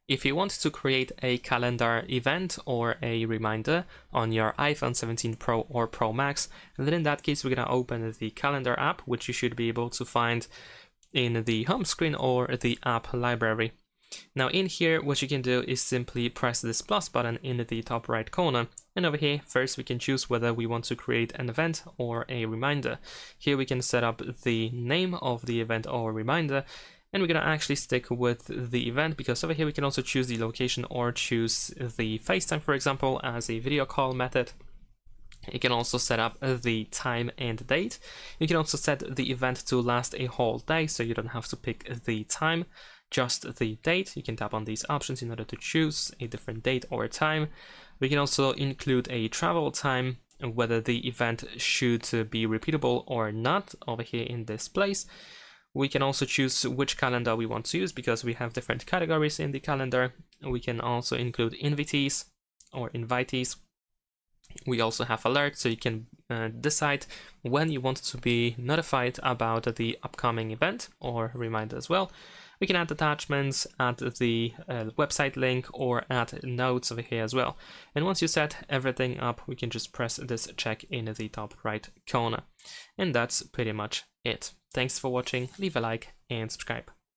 If you want to create a calendar event or a reminder on your iPhone 17 Pro or Pro Max, then in that case we're going to open the calendar app, which you should be able to find in the home screen or the app library. Now in here, what you can do is simply press this plus button in the top right corner, and over here first we can choose whether we want to create an event or a reminder. Here we can set up the name of the event or reminder, and we're going to actually stick with the event because over here we can also choose the location or choose the FaceTime, for example, as a video call method. You can also set up the time and date. You can also set the event to last a whole day, so you don't have to pick the time, just the date. You can tap on these options in order to choose a different date or time. We can also include a travel time, whether the event should be repeatable or not over here in this place. We can also choose which calendar we want to use because we have different categories in the calendar. We can also include invitees or invitees. We also have alerts, so you can decide when you want to be notified about the upcoming event or reminder as well. We can add attachments, add the website link, or add notes over here as well. And once you set everything up, we can just press this check in the top right corner. And that's pretty much it. Thanks for watching, leave a like and subscribe.